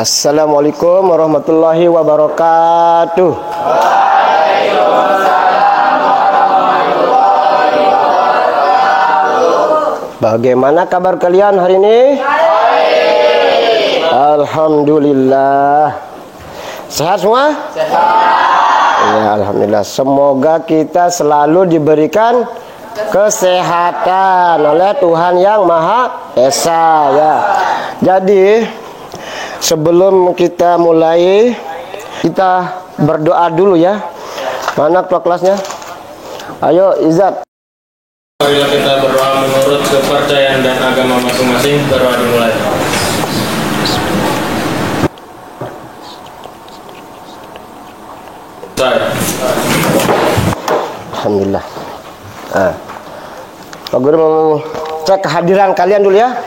Assalamualaikum warahmatullahi wabarakatuh. Bagaimana kabar kalian hari ini? Alhamdulillah. Sehat semua? Sehat. Ya, alhamdulillah. Semoga kita selalu diberikan kesehatan oleh Tuhan yang Maha Esa ya. Jadi sebelum kita mulai, kita berdoa dulu ya. Mana kelasnya? Ayo Izzat. Marilah kita berdoa menurut kepercayaan dan agama masing-masing. Berdoa dimulai. Alhamdulillah. Pak Guru mau cek kehadiran kalian dulu ya.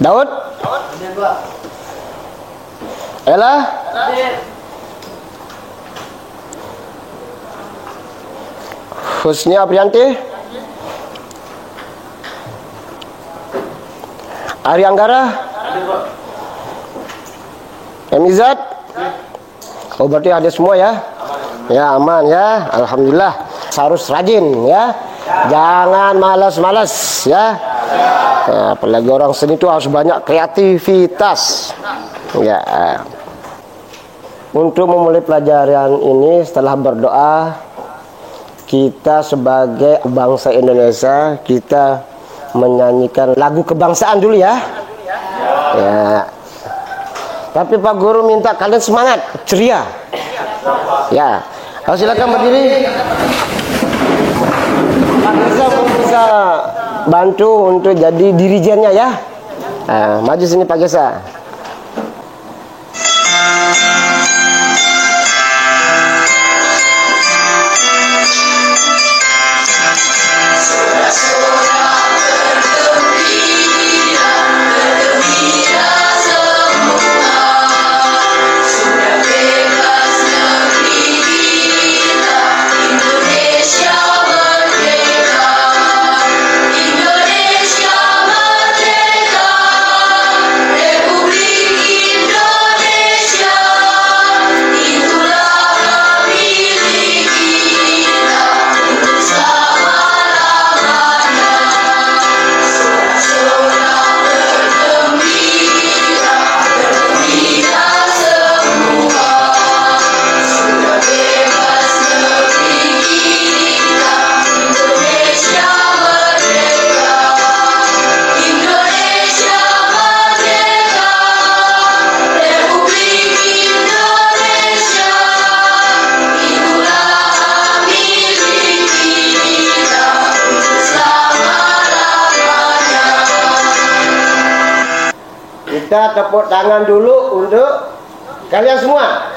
Daud? Ella? Husnia Aprianti? Ari Anggara? Emizat? Oh berarti ada semua ya? Ya aman ya, alhamdulillah. Harus rajin ya, jangan malas-malas ya. Nah, apalagi orang seni itu harus banyak kreativitas ya. Untuk memulai pelajaran ini, setelah berdoa, kita sebagai bangsa Indonesia, kita menyanyikan lagu kebangsaan dulu ya. Ya. Tapi Pak Guru minta kalian semangat, ceria. Ya. Silakan berdiri. Pak bisa bantu untuk jadi dirijennya ya. Maju sini Pak Gesa. Kita tepuk tangan dulu untuk kalian semua.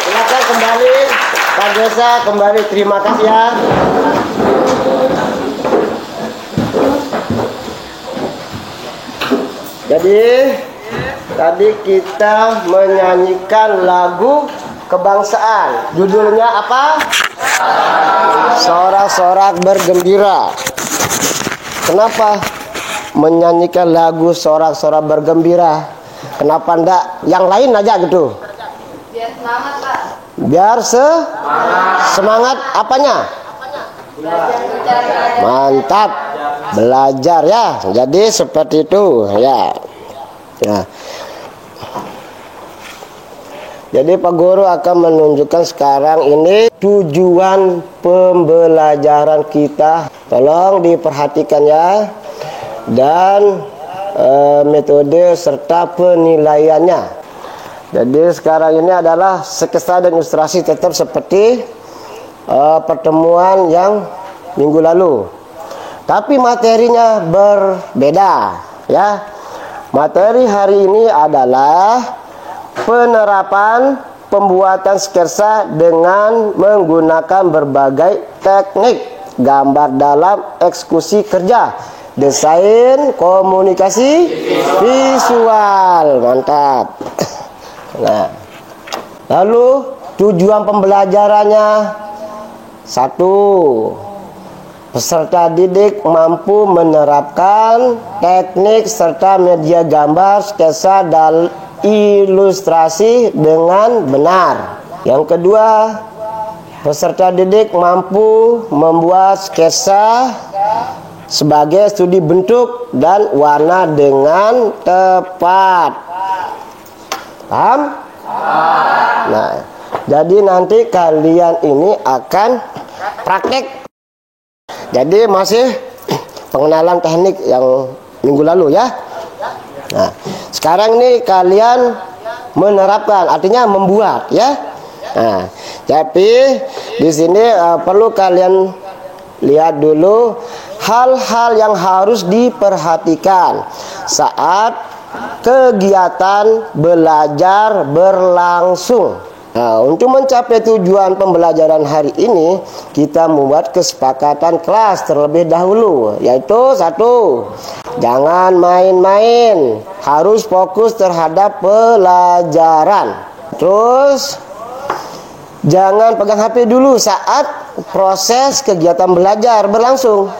Silakan kembali, Pak Desa kembali, terima kasih ya. Jadi tadi kita menyanyikan lagu kebangsaan. Judulnya apa? Sorak-sorak bergembira. Kenapa menyanyikan lagu sorak-sorak bergembira? Kenapa ndak yang lain aja gitu? Biar semangat Pak. Biar semangat apanya? Belajar. Mantap, belajar ya. Jadi seperti itu ya. Nah, jadi Pak Guru akan menunjukkan sekarang ini tujuan pembelajaran kita. Tolong diperhatikan ya. Dan metode serta penilaiannya. Jadi sekarang ini adalah sketsa dan ilustrasi, tetap seperti pertemuan yang minggu lalu, tapi materinya berbeda ya. Materi hari ini adalah penerapan pembuatan sketsa dengan menggunakan berbagai teknik gambar dalam eksekusi kerja, desain, komunikasi visual. Mantap. Nah, lalu tujuan pembelajarannya: 1. peserta didik mampu menerapkan teknik serta media gambar, sketsa, dan ilustrasi dengan benar. Yang kedua, peserta didik mampu membuat sketsa sebagai studi bentuk dan warna dengan tepat. Paham? Nah, jadi nanti kalian ini akan praktek. Jadi masih pengenalan teknik yang minggu lalu ya. Nah, sekarang ini kalian menerapkan, artinya membuat ya. Nah, tapi di sini perlu kalian lihat dulu hal-hal yang harus diperhatikan saat kegiatan belajar berlangsung. Nah, untuk mencapai tujuan pembelajaran hari ini, kita membuat kesepakatan kelas terlebih dahulu, yaitu 1. Jangan main-main, harus fokus terhadap pelajaran. Terus jangan pegang HP dulu saat proses kegiatan belajar berlangsung,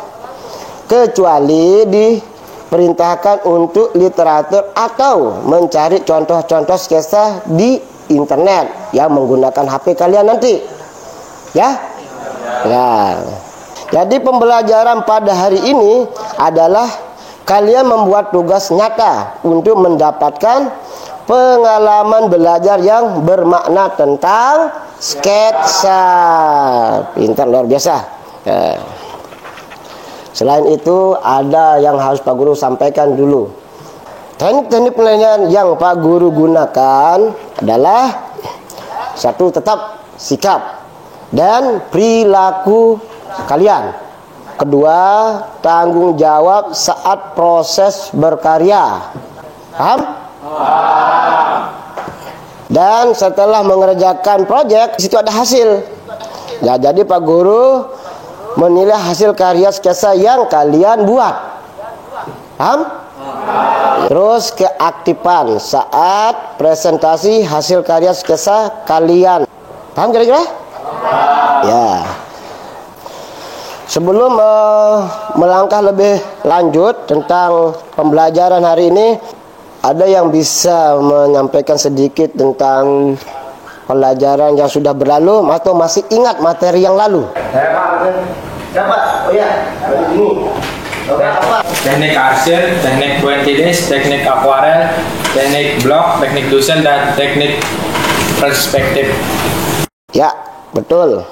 kecuali diperintahkan untuk literatur atau mencari contoh-contoh sketsa di internet yang menggunakan HP kalian nanti. Ya? Ya. Jadi pembelajaran pada hari ini adalah kalian membuat tugas nyata untuk mendapatkan pengalaman belajar yang bermakna tentang sketsa. Pintar, luar biasa. Ya. Selain itu ada yang harus Pak Guru sampaikan dulu. Teknik-teknik penilaian yang Pak Guru gunakan adalah 1. Tetap sikap dan perilaku kalian. 2. Tanggung jawab saat proses berkarya. Paham? Dan setelah mengerjakan proyek, di situ ada hasil. Ya, jadi Pak Guru menilai hasil karya sketsa yang kalian buat. Paham? Terus keaktifan saat presentasi hasil karya sketsa kalian. Paham kira-kira? Ya. Sebelum melangkah lebih lanjut tentang pembelajaran hari ini, ada yang bisa menyampaikan sedikit tentang pelajaran yang sudah berlalu atau masih ingat materi yang lalu? Saya Pak. Dapat. Oh ya, ini. Oke, apa? Teknik arsen, teknik 20 days, teknik akuarel, teknik blok, teknik dusen, dan teknik perspektif. Ya, betul.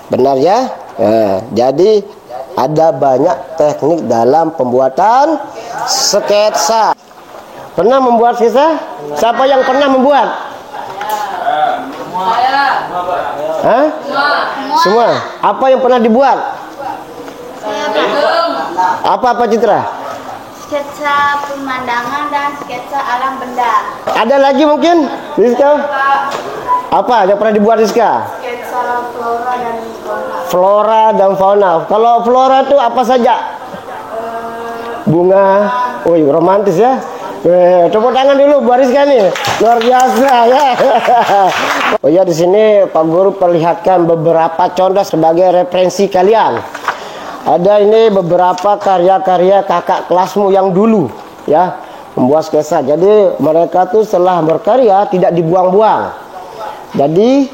Benar ya? Nah, jadi ada banyak teknik dalam pembuatan sketsa. Pernah membuat sketsa? Siapa yang pernah membuat? Hah? Semua. Apa yang pernah dibuat? Apa Citra? Sketsa pemandangan dan sketsa alam benda. Ada lagi mungkin, Rizka? Apa yang pernah dibuat Rizka? Sketsa flora dan fauna. Flora dan fauna. Kalau flora itu apa saja? Bunga. Wih, romantis ya. Tepuk tangan dulu buat Rizka nih. Luar biasa ya. Oh ya, di sini Pak Guru perlihatkan beberapa contoh sebagai referensi kalian. Ada ini beberapa karya-karya kakak kelasmu yang dulu ya, membuat sketsa. Jadi mereka tuh setelah berkarya tidak dibuang-buang. Jadi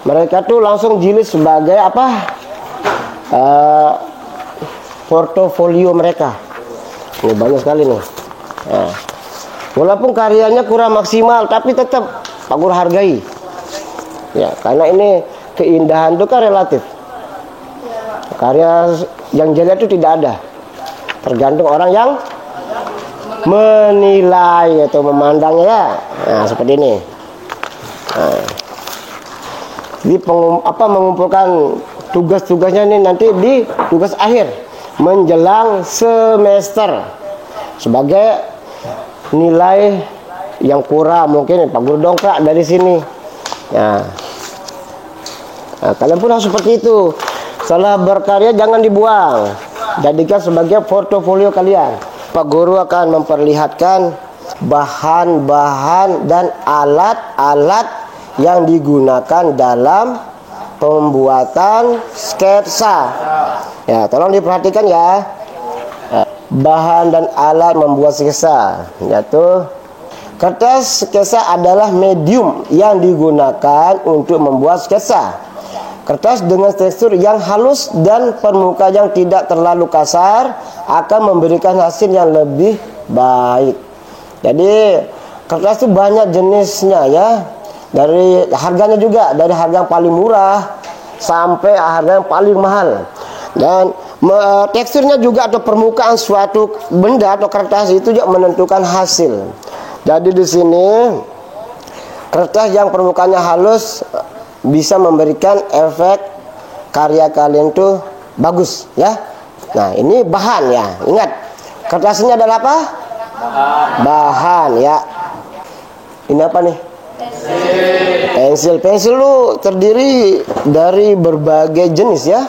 mereka tuh langsung jilid sebagai apa? Portofolio mereka. Ini banyak sekali nih. Nah, walaupun karyanya kurang maksimal, tapi tetap Pak Guru hargai. Ya, karena ini keindahan itu kan relatif. Karya yang jelek itu tidak ada, tergantung orang yang menilai atau memandangnya ya. Nah, seperti ini. Nah, jadi mengumpulkan tugas-tugasnya ini nanti di tugas akhir menjelang semester sebagai nilai yang kurang, mungkin Pak Guru dongkrak dari sini. Nah, kalian pun harus seperti itu. Setelah berkarya jangan dibuang, jadikan sebagai portofolio kalian. Pak Guru akan memperlihatkan bahan-bahan dan alat-alat yang digunakan dalam pembuatan sketsa. Ya, tolong diperhatikan ya. Bahan dan alat membuat sketsa, yaitu kertas sketsa adalah medium yang digunakan untuk membuat sketsa. Kertas dengan tekstur yang halus dan permukaan yang tidak terlalu kasar akan memberikan hasil yang lebih baik. Jadi kertas itu banyak jenisnya ya. Dari harganya juga, dari harga yang paling murah sampai harga yang paling mahal. Dan teksturnya juga atau permukaan suatu benda atau kertas itu juga menentukan hasil. Jadi di sini kertas yang permukaannya halus bisa memberikan efek karya kalian tuh bagus ya. Nah, ini bahan ya. Ingat, kertasnya adalah apa? Bahan ya. Ini apa nih? Pensil. Pensil lu terdiri dari berbagai jenis ya.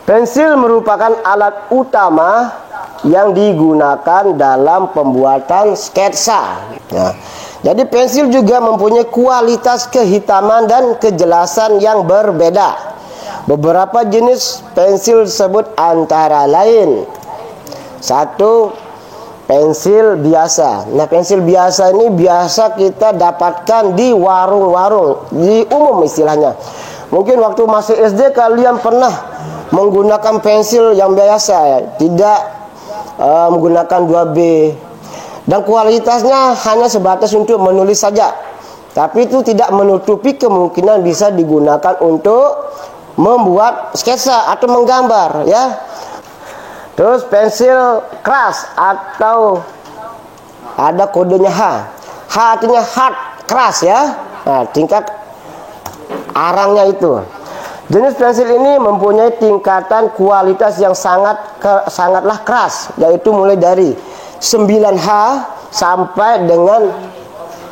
Pensil merupakan alat utama yang digunakan dalam pembuatan sketsa. Nah, jadi pensil juga mempunyai kualitas kehitaman dan kejelasan yang berbeda. Beberapa jenis pensil tersebut antara lain: 1. Pensil biasa. Nah, pensil biasa ini biasa kita dapatkan di warung-warung, di umum istilahnya. Mungkin waktu masih SD kalian pernah menggunakan pensil yang biasa, tidak menggunakan 2B. Dan kualitasnya hanya sebatas untuk menulis saja. Tapi itu tidak menutupi kemungkinan bisa digunakan untuk membuat sketsa atau menggambar ya. Terus pensil keras atau ada kodenya H. H artinya hard, keras ya. Nah, tingkat arangnya itu. Jenis pensil ini mempunyai tingkatan kualitas yang sangatlah keras, yaitu mulai dari 9H sampai dengan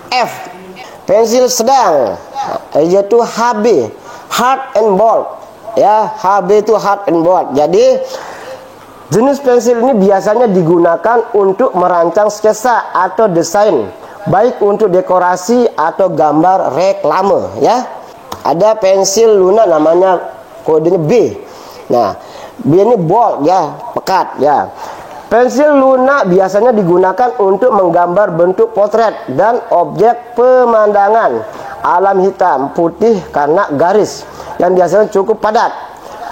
F. Pensil sedang yaitu HB, hard and bold. Ya, HB itu hard and bold. Jadi jenis pensil ini biasanya digunakan untuk merancang sketsa atau desain, baik untuk dekorasi atau gambar reklame ya. Ada pensil lunak namanya kodenya B. Nah, B ini bold ya, pekat ya. Pensil lunak biasanya digunakan untuk menggambar bentuk potret dan objek pemandangan alam hitam putih karena garis yang biasanya cukup padat.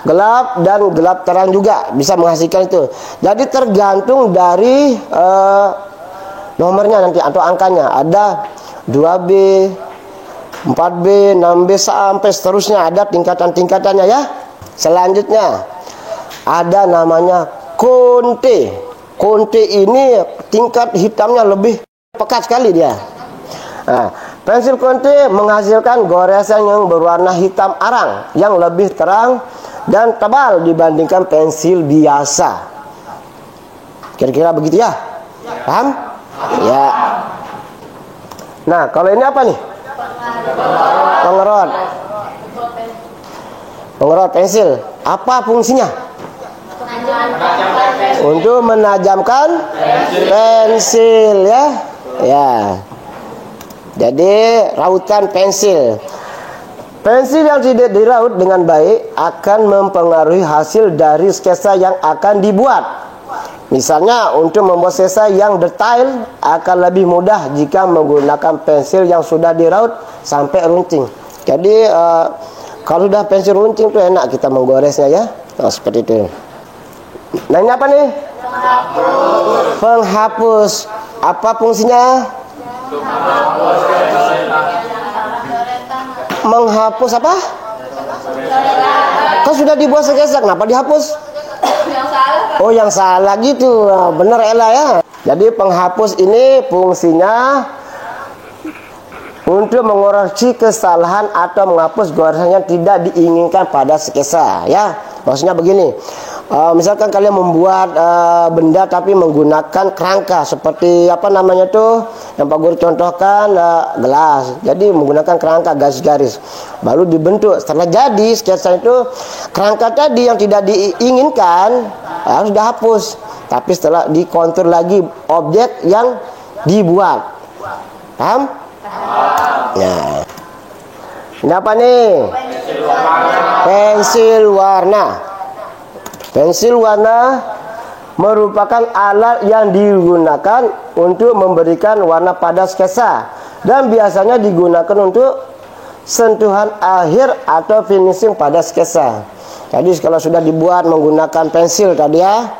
Gelap dan gelap terang juga bisa menghasilkan itu. Jadi tergantung dari nomornya nanti atau angkanya. Ada 2B, 4B, 6B sampai seterusnya, ada tingkatan-tingkatannya ya. Selanjutnya ada namanya konte. Konte ini tingkat hitamnya lebih pekat sekali dia. Nah, pensil konte menghasilkan goresan yang berwarna hitam arang yang lebih terang dan tebal dibandingkan pensil biasa. Kira-kira begitu ya? Paham? Ya. Nah, kalau ini apa nih? Pengerot. Pengerot pensil. Apa fungsinya? Untuk menajamkan pensil ya. Ya. Jadi rautan pensil. Pensil yang tidak diraut dengan baik akan mempengaruhi hasil dari sketsa yang akan dibuat. Misalnya untuk membuat sketsa yang detail akan lebih mudah jika menggunakan pensil yang sudah diraut sampai runcing. Jadi kalau sudah pensil runcing itu enak kita menggoresnya ya. Nah, seperti itu. Nah, ini apa nih? Penghapus. Apa fungsinya? Menghapus apa? Kan sudah dibuat sketsa, kenapa dihapus? Oh, yang salah gitu. Nah, bener Ella ya. Jadi penghapus ini fungsinya untuk mengoreksi kesalahan atau menghapus goresan yang tidak diinginkan pada sketsa ya. Maksudnya begini, misalkan kalian membuat benda tapi menggunakan kerangka seperti apa namanya tuh yang Pak Guru contohkan, gelas. Jadi menggunakan kerangka garis-garis baru dibentuk. Setelah jadi sketsa itu, kerangka tadi yang tidak diinginkan harus dihapus, tapi setelah dikontur lagi objek yang dibuat. Paham? Nah, ini apa nih? Pensil warna. Pensil warna merupakan alat yang digunakan untuk memberikan warna pada sketsa dan biasanya digunakan untuk sentuhan akhir atau finishing pada sketsa. Jadi kalau sudah dibuat menggunakan pensil tadi ya,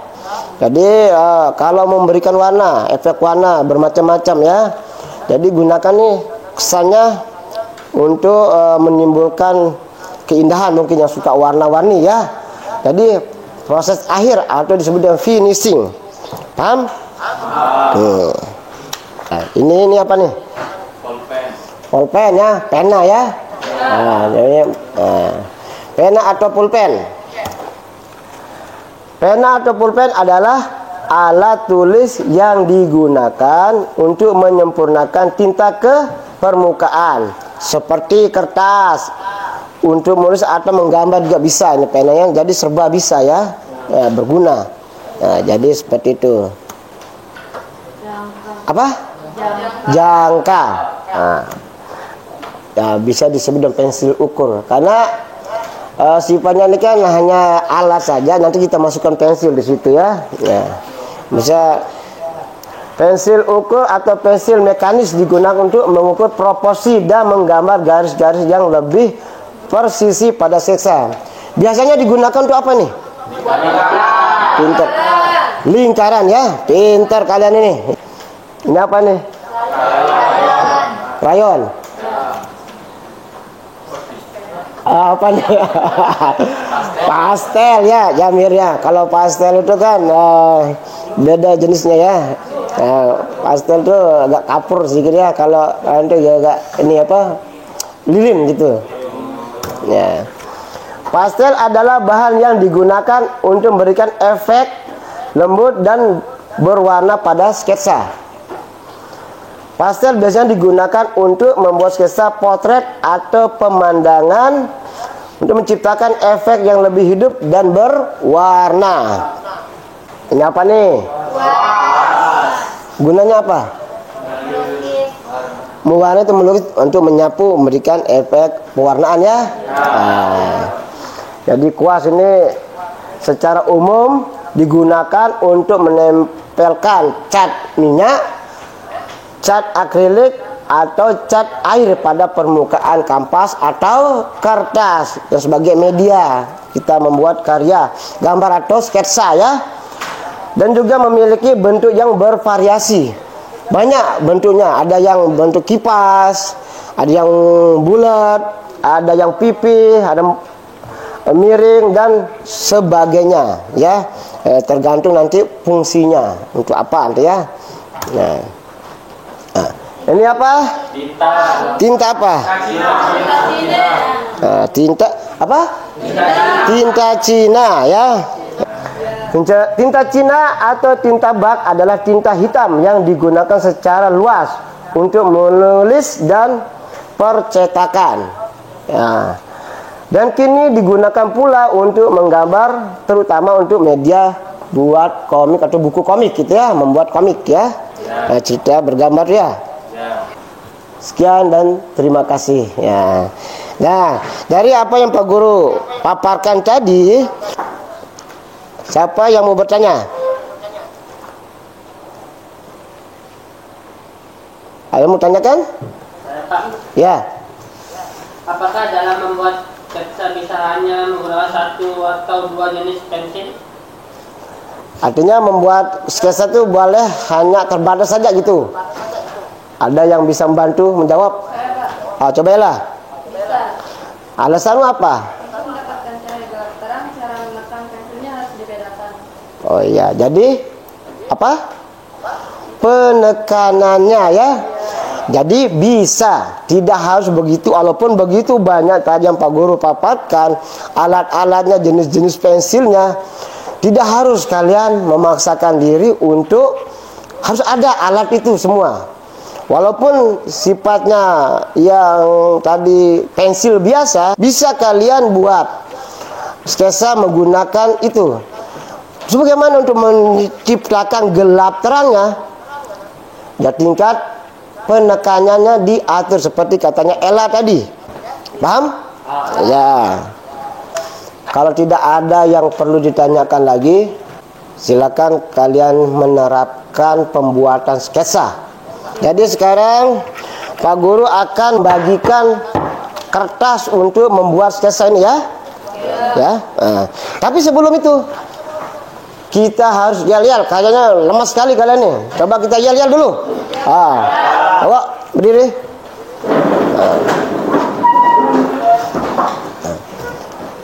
jadi kalau memberikan warna, efek warna bermacam-macam ya. Jadi gunakan nih kesannya untuk menimbulkan keindahan, mungkin yang suka warna-warni ya. Jadi proses akhir atau disebut dengan finishing. Paham? Nah, ini apa nih? Pulpen ya, pena ya. Nah, jadi, pena atau pulpen. Pena atau pulpen adalah alat tulis yang digunakan untuk menyempurnakan tinta ke permukaan, seperti kertas. Untuk menulis atau menggambar juga bisa. Ini penanya, jadi serba bisa ya, berguna. Nah, jadi seperti itu. Apa? Jangka. Nah, ya, bisa disebut dengan pensil ukur karena sifatnya ini kan hanya alat saja. Nanti kita masukkan pensil di situ ya. Ya, bisa pensil ukur atau pensil mekanis digunakan untuk mengukur proporsi dan menggambar garis-garis yang lebih persisi pada sketsa. Biasanya digunakan untuk apa nih? Pintar. Lingkaran ya. Pintar kalian ini. Ini apa nih? Krayon. Apa nih? Pastel ya, Jamirnya. Kalau pastel itu kan beda jenisnya ya. Pastel itu agak kapur sedikit ya. Kalau nanti agak ini apa? Lilin gitu. Ya. Pastel adalah bahan yang digunakan untuk memberikan efek lembut dan berwarna pada sketsa. Pastel biasanya digunakan untuk membuat sketsa potret atau pemandangan untuk menciptakan efek yang lebih hidup dan berwarna. Ini apa nih? Gunanya apa? Mewarna itu melukis untuk menyapu, memberikan efek pewarnaan ya. Jadi kuas ini secara umum digunakan untuk menempelkan cat minyak, cat akrilik atau cat air pada permukaan kanvas atau kertas yang sebagai media kita membuat karya, gambar atau sketsa ya. Dan juga memiliki bentuk yang bervariasi. Banyak bentuknya, ada yang bentuk kipas, ada yang bulat, ada yang pipih, ada miring dan sebagainya ya. Tergantung nanti fungsinya untuk apa nanti ya. Nah, ini apa? Tinta. Tinta apa? Tinta apa? Tinta Cina ya. Tinta Cina atau tinta bak adalah tinta hitam yang digunakan secara luas untuk menulis dan percetakan. Ya. Dan kini digunakan pula untuk menggambar, terutama untuk media buat komik atau buku komik gitu ya, membuat komik ya. Nah, cerita bergambar ya. Sekian dan terima kasih ya. Nah, dari apa yang Pak Guru paparkan tadi, siapa yang mau bertanya? Ayo mau tanyakan? Pak, Ya. apakah dalam membuat sketsa bisa hanya menggunakan satu atau dua jenis pensil? Artinya membuat sketsa itu boleh hanya terbatas saja gitu. Ada yang bisa membantu menjawab? Cobalah. Alasanmu apa? Mendapatkan cahaya gelap terang, cara menekan pensilnya harus dibedakan. Oh iya, jadi apa? Penekanannya ya. Jadi bisa, tidak harus begitu. Walaupun begitu banyak tadi yang Pak Guru paparkan, alat-alatnya, jenis-jenis pensilnya, tidak harus kalian memaksakan diri untuk harus ada alat itu semua. Walaupun sifatnya yang tadi pensil biasa, bisa kalian buat sketsa menggunakan itu. Sebagaimana untuk menciptakan gelap terangnya, ya tingkat penekanannya diatur seperti katanya Ella tadi. Paham? Ya. Kalau tidak ada yang perlu ditanyakan lagi, silakan kalian menerapkan pembuatan sketsa. Jadi sekarang Pak Guru akan bagikan kertas untuk membuat sketsa ini ya. Ya. Tapi sebelum itu kita harus yel-yel. Kayaknya lemas sekali kalian nih. Coba kita yel-yel dulu. Coba berdiri.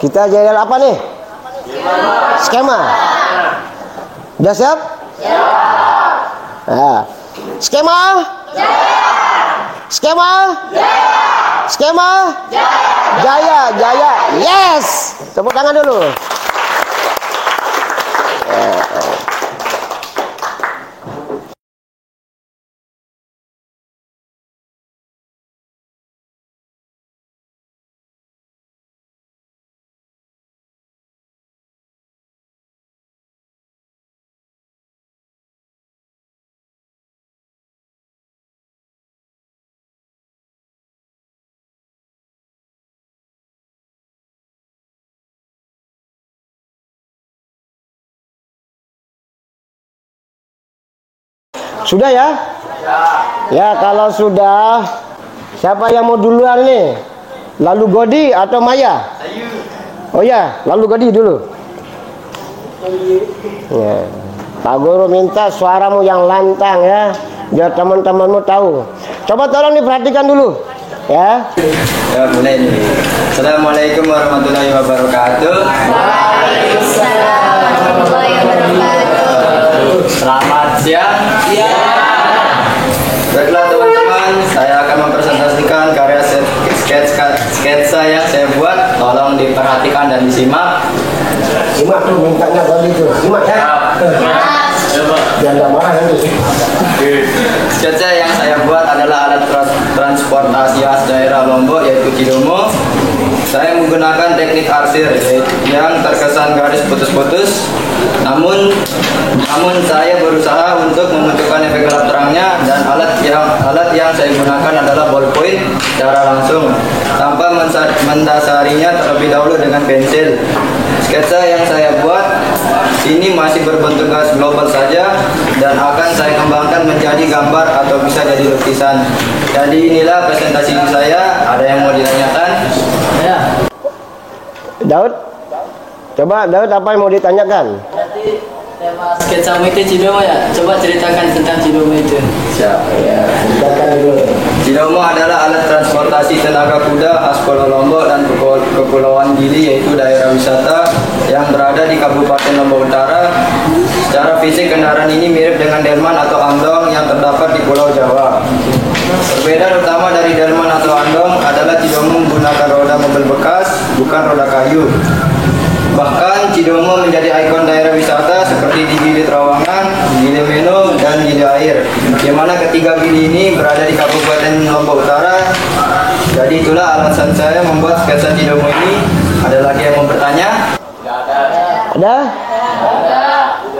Kita yel-yel apa nih? Skema. Udah siap? Skema. Skema. Skema. Jaya. Yes. Tepuk tangan dulu. Sudah ya? Ya, kalau sudah, siapa yang mau duluan nih? Lalu Godi atau Maya? Oh ya, lalu Godi dulu. Ya. Pak Guru minta suaramu yang lantang ya, biar teman-temanmu tahu. Coba tolong diperhatikan dulu, ya. Ya, mulai nih. Assalamualaikum warahmatullahi wabarakatuh. Waalaikumsalam warahmatullahi wabarakatuh. Selamat siang. Baiklah teman-teman, saya akan mempresentasikan karya sketsa yang saya buat. Tolong diperhatikan dan disimak. Simak tuh mintanya Godi tuh, simak ya. Jangan nggak marah nanti. Sketsa yang saya buat adalah alat transportasi khas daerah Lombok, yaitu Cidomo. Saya menggunakan teknik arsir yang terkesan garis putus-putus. Namun saya berusaha untuk membentukkan efek gelap terangnya, dan alat yang saya gunakan adalah ballpoint secara langsung tanpa mendasarinya terlebih dahulu dengan pensil. Sketsa yang saya buat ini masih berbentuk gas global saja dan akan saya kembangkan menjadi gambar atau bisa jadi lukisan. Jadi inilah presentasi saya. Ada yang mau ditanyakan? Ya. Daud, coba Daud apa yang mau ditanyakan? Berarti tema sketsamu itu Cidomo ya? Coba ceritakan tentang Cidomo itu. Siap. Ya, silakan dulu. Cidomo adalah alat transportasi tenaga kuda khas Pulau Lombok dan Kepulauan Gili, yaitu daerah wisata yang berada di Kabupaten Lombok Utara. Secara fisik kendaraan ini mirip dengan delman atau andong yang terdapat di Pulau Jawa. Berbeda utama dari delman atau andong adalah Cidomo menggunakan roda mobil bekas, bukan roda kayu. Bahkan Cidomo menjadi ikon daerah wisata seperti di Gili Trawangan, Gili Meno, dan Gili Air, di mana ketiga gili ini berada di Kabupaten Lombok Utara. Jadi itulah alasan saya membuat sketsa Cidomo ini. Ada lagi yang mau bertanya? Ada?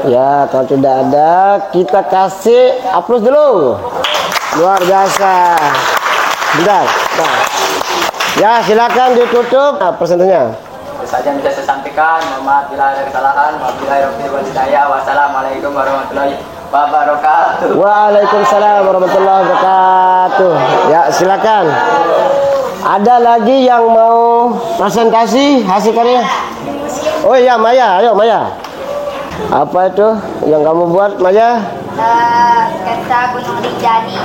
Ya, kalau tidak ada, kita kasih aplaus dulu. Luar biasa. Bentar. Ya, silakan ditutup presentasinya. Itu saja yang bisa saya sampaikan. Mohon maaf bila ada kesalahan. Wabillahi wal hidayah. Wassalamualaikum warahmatullahi wabarakatuh. Waalaikumsalam warahmatullahi wabarakatuh. Ya, silakan. Ada lagi yang mau presentasi hasil karya? Oh iya, Maya. Ayo, Maya. Apa itu yang kamu buat, Maya? Sketsa Gunung Rinjani.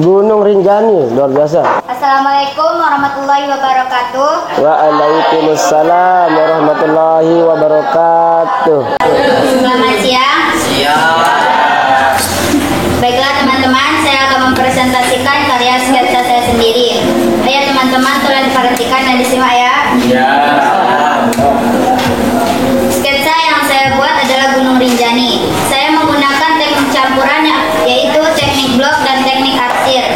Gunung Rinjani, luar biasa. Assalamualaikum warahmatullahi wabarakatuh. Waalaikumsalam warahmatullahi wabarakatuh. Selamat siang. Baiklah teman-teman, saya akan mempresentasikan karya sketsa saya sendiri. Ayo teman-teman, tolong diperhatikan dan disimak ya. Sketsa yang saya buat adalah Gunung Rinjani. Saya menggunakan teknik campuran yaitu teknik blok dan teknik arsir.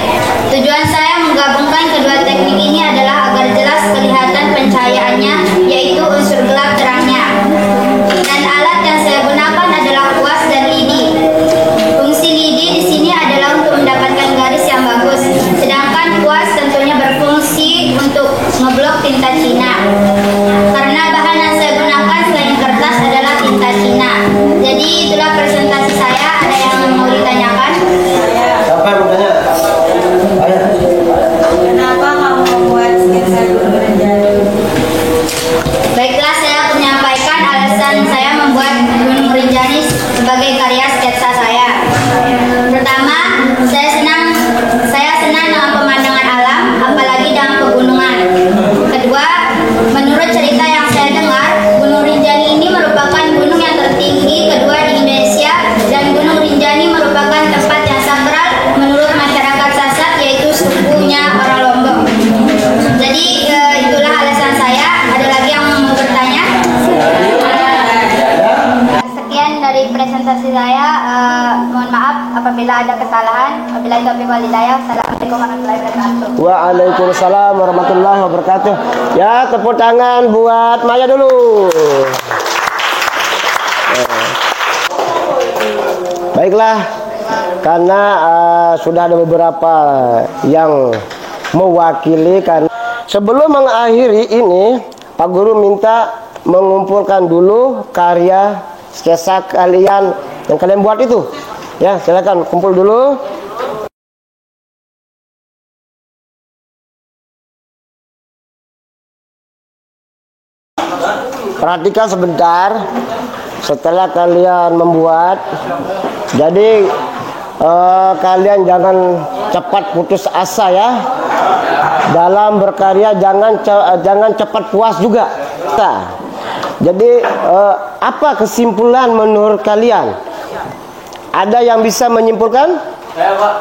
Tujuan saya menggabungkan kedua teknik ini adalah agar jelas kelihatan pencahayaannya, yaitu unsur gelap terangnya. Dan alat yang saya gunakan adalah kuas dan lidi. Fungsi lidi di sini adalah untuk mendapatkan garis yang bagus, sedangkan kuas tentunya berfungsi untuk ngeblok tinta Cina. Wabillahi taufiq wal hidayah. Assalamualaikum warahmatullahi wabarakatuh. Waalaikumsalam warahmatullahi wabarakatuh. Ya, tepuk tangan buat Maya dulu. Baiklah, karena sudah ada beberapa yang mewakili, kan sebelum mengakhiri ini Pak Guru minta mengumpulkan dulu karya sketsa kalian yang kalian buat itu. Ya, silakan kumpul dulu. Perhatikan sebentar setelah kalian membuat. Jadi kalian jangan cepat putus asa ya. Dalam berkarya jangan cepat puas juga. Nah, jadi apa kesimpulan menurut kalian? Ada yang bisa menyimpulkan? Saya Pak.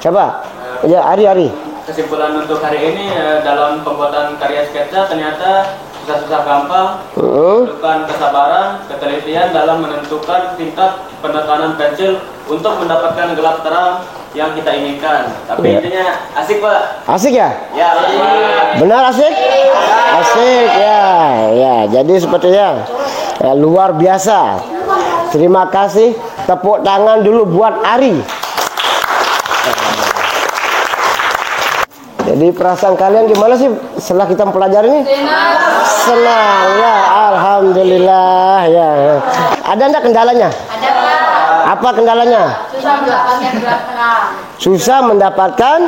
Coba. Ya, Ari. Kesimpulan untuk hari ini dalam pembuatan karya sketsa ternyata susah-susah gampang, butuhkan kesabaran, ketelitian dalam menentukan tingkat penekanan pensil untuk mendapatkan gelap terang yang kita inginkan. Tapi intinya asik Pak. Asik ya? Ya, asik. Benar asik? Asik ya. Ya, jadi sepertinya luar biasa. Terima kasih. Tepuk tangan dulu buat Ari. Jadi perasaan kalian gimana sih setelah kita mempelajari ini? Senang ya, alhamdulillah ya. Ada enggak kendalanya? Ada Pak. Apa kendalanya? Susah mendapatkan gelap terang. Susah mendapatkan?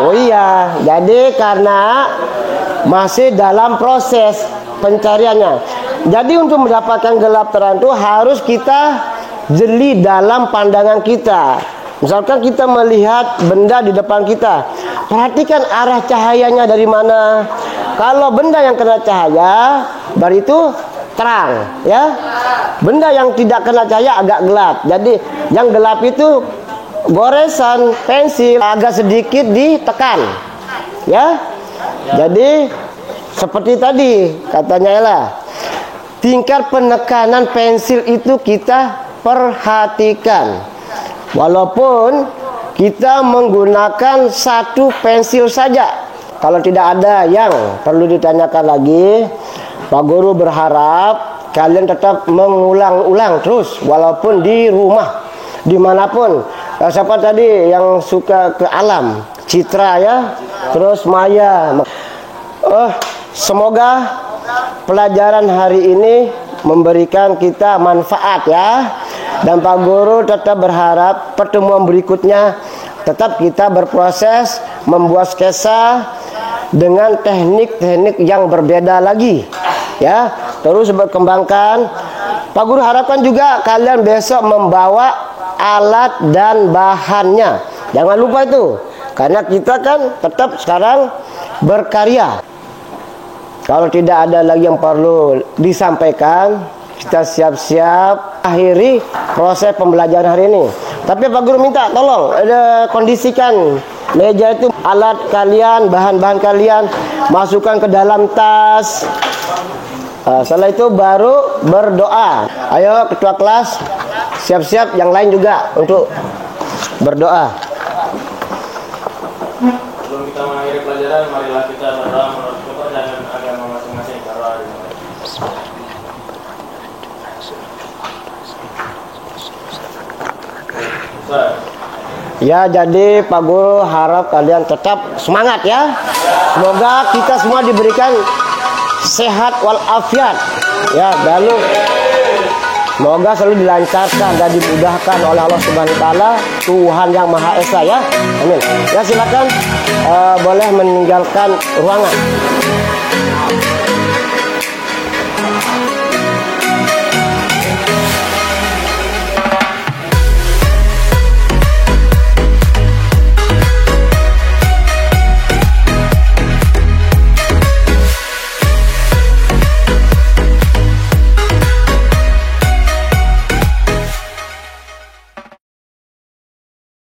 Oh iya, jadi karena masih dalam proses pencariannya. Jadi untuk mendapatkan gelap terang itu harus kita jeli dalam pandangan kita. Misalkan kita melihat benda di depan kita, perhatikan arah cahayanya dari mana. Kalau benda yang kena cahaya, baru itu terang, ya. Benda yang tidak kena cahaya agak gelap. Jadi yang gelap itu goresan pensil agak sedikit ditekan, ya. Jadi seperti tadi katanya Ella, tingkat penekanan pensil itu kita perhatikan. Walaupun kita menggunakan satu pensil saja, kalau tidak ada yang perlu ditanyakan lagi, Pak Guru berharap kalian tetap mengulang-ulang terus, walaupun di rumah, dimanapun. Siapa tadi yang suka ke alam, Citra ya, terus Maya. Semoga pelajaran hari ini memberikan kita manfaat ya. Dan Pak Guru tetap berharap pertemuan berikutnya tetap kita berproses membuat sketsa dengan teknik-teknik yang berbeda lagi ya, terus berkembangkan. Pak Guru harapkan juga kalian besok membawa alat dan bahannya, jangan lupa itu, karena kita kan tetap sekarang berkarya. Kalau tidak ada lagi yang perlu disampaikan, kita siap-siap akhiri proses pembelajaran hari ini. Tapi Pak Guru minta tolong kondisikan meja itu, alat kalian, bahan-bahan kalian masukkan ke dalam tas. Setelah itu baru berdoa. Ayo ketua kelas siap-siap, yang lain juga untuk berdoa. Sebelum kita mengakhiri pelajaran, marilah kita berdoa menurut kepercayaan agama masing-masing. Ya, jadi Pak Guru harap kalian tetap semangat ya. Semoga kita semua diberikan sehat walafiat ya, lalu semoga selalu dilancarkan dan dimudahkan oleh Allah Subhanahu wa taala, Tuhan yang Maha Esa ya. Amin. Ya, silakan boleh meninggalkan ruangan.